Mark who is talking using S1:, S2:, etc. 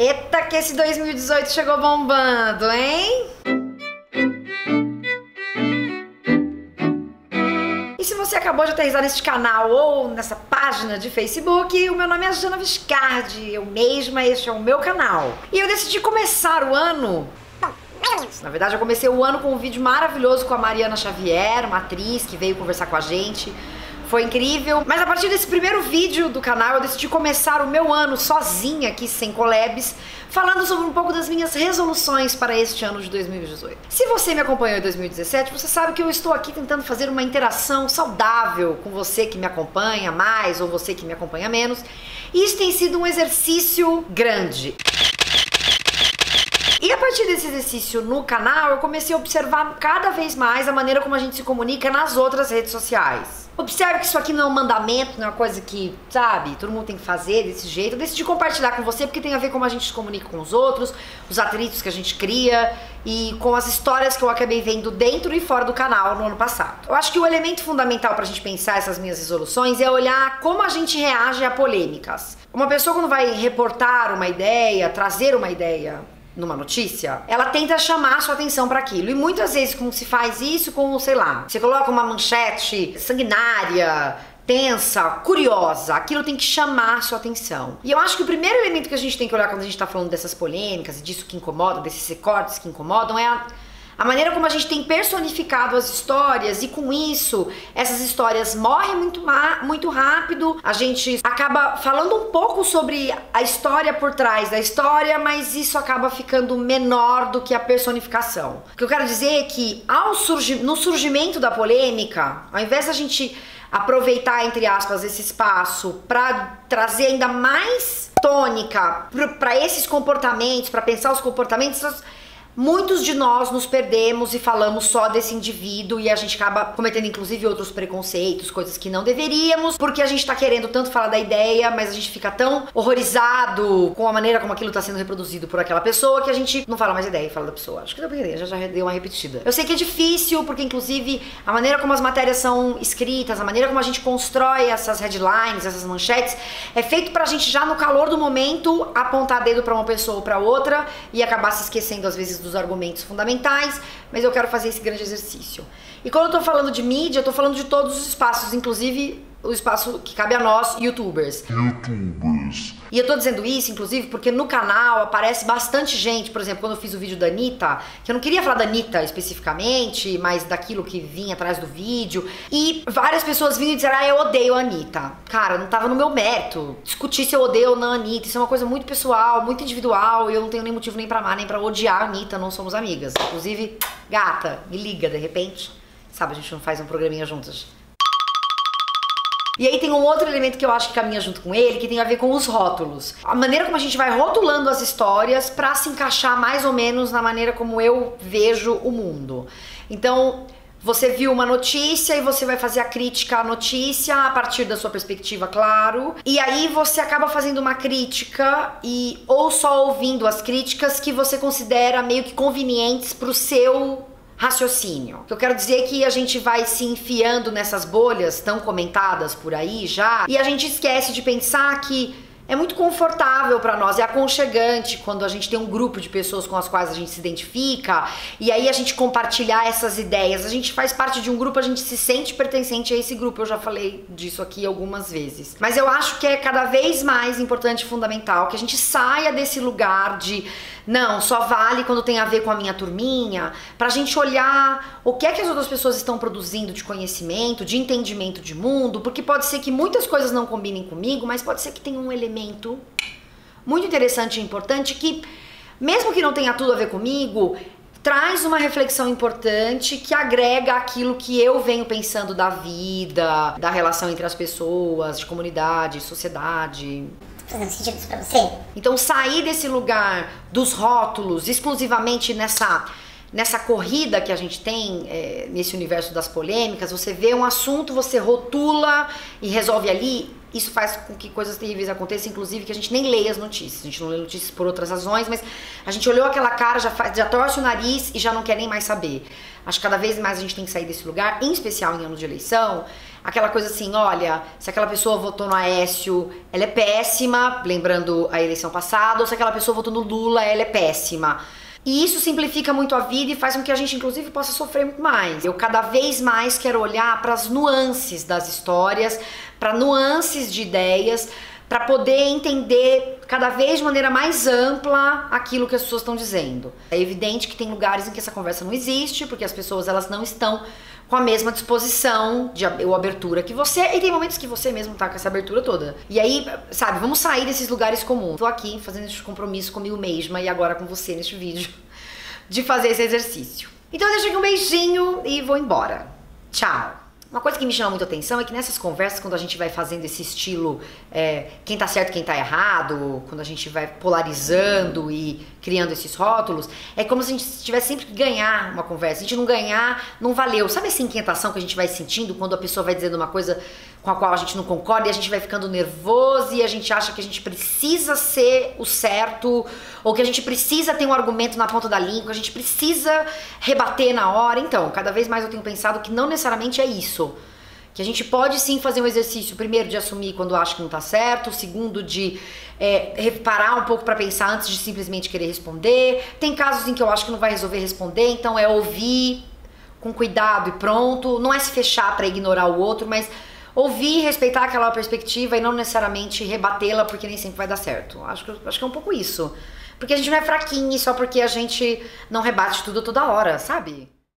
S1: Eita que esse 2018 chegou bombando, hein? E se você acabou de aterrissar neste canal ou nessa página de Facebook, o meu nome é Jana Viscardi, eu mesma, este é o meu canal. E eu decidi começar o ano... Na verdade, eu comecei o ano com um vídeo maravilhoso com a Mariana Xavier, uma atriz que veio conversar com a gente. Foi incrível, mas a partir desse primeiro vídeo do canal eu decidi começar o meu ano sozinha aqui, sem collabs, falando sobre um pouco das minhas resoluções para este ano de 2018. Se você me acompanhou em 2017, você sabe que eu estou aqui tentando fazer uma interação saudável com você que me acompanha mais ou você que me acompanha menos, e isso tem sido um exercício grande. E a partir desse exercício no canal, eu comecei a observar cada vez mais a maneira como a gente se comunica nas outras redes sociais. Observe que isso aqui não é um mandamento, não é uma coisa que, sabe, todo mundo tem que fazer desse jeito. Eu decidi compartilhar com você porque tem a ver com como a gente se comunica com os outros, os atritos que a gente cria e com as histórias que eu acabei vendo dentro e fora do canal no ano passado. Eu acho que o elemento fundamental pra gente pensar essas minhas resoluções é olhar como a gente reage a polêmicas. Uma pessoa quando vai reportar uma ideia, trazer uma ideia numa notícia, ela tenta chamar a sua atenção para aquilo. E muitas vezes, como se faz isso com, sei lá, você coloca uma manchete sanguinária, tensa, curiosa, aquilo tem que chamar a sua atenção. E eu acho que o primeiro elemento que a gente tem que olhar quando a gente tá falando dessas polêmicas e disso que incomoda, desses recortes que incomodam, é a maneira como a gente tem personificado as histórias, e com isso, essas histórias morrem muito rápido, a gente acaba falando um pouco sobre a história por trás da história, mas isso acaba ficando menor do que a personificação. O que eu quero dizer é que no surgimento da polêmica, ao invés da gente aproveitar, entre aspas, esse espaço para trazer ainda mais tônica para esses comportamentos, para pensar os comportamentos, muitos de nós nos perdemos e falamos só desse indivíduo e a gente acaba cometendo inclusive outros preconceitos, coisas que não deveríamos, porque a gente tá querendo tanto falar da ideia, mas a gente fica tão horrorizado com a maneira como aquilo tá sendo reproduzido por aquela pessoa que a gente não fala mais da ideia e fala da pessoa. Acho que deu pra entender, já deu uma repetida. Eu sei que é difícil, porque inclusive a maneira como as matérias são escritas, a maneira como a gente constrói essas headlines, essas manchetes, é feito pra gente já no calor do momento apontar dedo pra uma pessoa ou pra outra e acabar se esquecendo às vezes dos argumentos fundamentais, mas eu quero fazer esse grande exercício. E quando eu tô falando de mídia, eu tô falando de todos os espaços, inclusive o espaço que cabe a nós, youtubers. E eu tô dizendo isso, inclusive, porque no canal aparece bastante gente, por exemplo, quando eu fiz o vídeo da Anitta, que eu não queria falar da Anitta especificamente, mas daquilo que vinha atrás do vídeo, e várias pessoas vinham e disseram, ah, eu odeio a Anitta. Cara, não tava no meu mérito discutir se eu odeio ou não a Anitta, isso é uma coisa muito pessoal, muito individual, e eu não tenho nem motivo nem pra amar, nem pra odiar a Anitta, não somos amigas. Inclusive, gata, me liga de repente, sabe, a gente não faz um programinha juntas. E aí tem um outro elemento que eu acho que caminha junto com ele, que tem a ver com os rótulos. A maneira como a gente vai rotulando as histórias pra se encaixar mais ou menos na maneira como eu vejo o mundo. Então, você viu uma notícia e você vai fazer a crítica à notícia a partir da sua perspectiva, claro. E aí você acaba fazendo uma crítica ou só ouvindo as críticas que você considera meio que convenientes pro seu raciocínio. O que eu quero dizer é que a gente vai se enfiando nessas bolhas tão comentadas por aí já, e a gente esquece de pensar que é muito confortável pra nós, é aconchegante quando a gente tem um grupo de pessoas com as quais a gente se identifica e aí a gente compartilhar essas ideias. A gente faz parte de um grupo, a gente se sente pertencente a esse grupo. Eu já falei disso aqui algumas vezes. Mas eu acho que é cada vez mais importante e fundamental que a gente saia desse lugar de não, só vale quando tem a ver com a minha turminha, pra gente olhar o que é que as outras pessoas estão produzindo de conhecimento, de entendimento de mundo, porque pode ser que muitas coisas não combinem comigo, mas pode ser que tenha um elemento muito interessante e importante que, mesmo que não tenha tudo a ver comigo, traz uma reflexão importante que agrega aquilo que eu venho pensando da vida, da relação entre as pessoas, de comunidade, sociedade.
S2: Fazendo sentido isso pra você?
S1: Então sair desse lugar dos rótulos, exclusivamente nessa corrida que a gente tem, nesse universo das polêmicas, você vê um assunto, você rotula e resolve ali. isso faz com que coisas terríveis aconteçam, inclusive que a gente nem leia as notícias. A gente não lê notícias por outras razões, mas a gente olhou aquela cara, já torce o nariz e já não quer nem mais saber. Acho que cada vez mais a gente tem que sair desse lugar, em especial em anos de eleição. Aquela coisa assim, olha, se aquela pessoa votou no Aécio, ela é péssima, lembrando a eleição passada, ou se aquela pessoa votou no Lula, ela é péssima. E isso simplifica muito a vida e faz com que a gente, inclusive, possa sofrer muito mais. Eu cada vez mais quero olhar para as nuances das histórias, para nuances de ideias, para poder entender cada vez de maneira mais ampla aquilo que as pessoas estão dizendo. É evidente que tem lugares em que essa conversa não existe, porque as pessoas elas não estão com a mesma disposição ou abertura que você, e tem momentos que você mesmo tá com essa abertura toda. E aí, sabe, vamos sair desses lugares comuns. Tô aqui fazendo esse compromisso comigo mesma e agora com você neste vídeo, de fazer esse exercício. Então eu deixo aqui um beijinho e vou embora. Tchau! Uma coisa que me chama muito a atenção é que nessas conversas, quando a gente vai fazendo esse estilo quem tá certo, quem tá errado, quando a gente vai polarizando e criando esses rótulos, é como se a gente tivesse sempre que ganhar uma conversa. Se a gente não ganhar, não valeu. Sabe essa inquietação que a gente vai sentindo quando a pessoa vai dizendo uma coisa com a qual a gente não concorda e a gente vai ficando nervoso e a gente acha que a gente precisa ser o certo ou que a gente precisa ter um argumento na ponta da língua, a gente precisa rebater na hora. Então, cada vez mais eu tenho pensado que não necessariamente é isso. Que a gente pode sim fazer um exercício, primeiro de assumir quando acha que não tá certo, segundo de parar um pouco pra pensar antes de simplesmente querer responder. Tem casos em que eu acho que não vai resolver responder, então é ouvir com cuidado e pronto. Não é se fechar pra ignorar o outro, mas ouvir, respeitar aquela perspectiva e não necessariamente rebatê-la porque nem sempre vai dar certo. Acho que é um pouco isso. Porque a gente não é fraquinho só porque a gente não rebate tudo toda hora, sabe?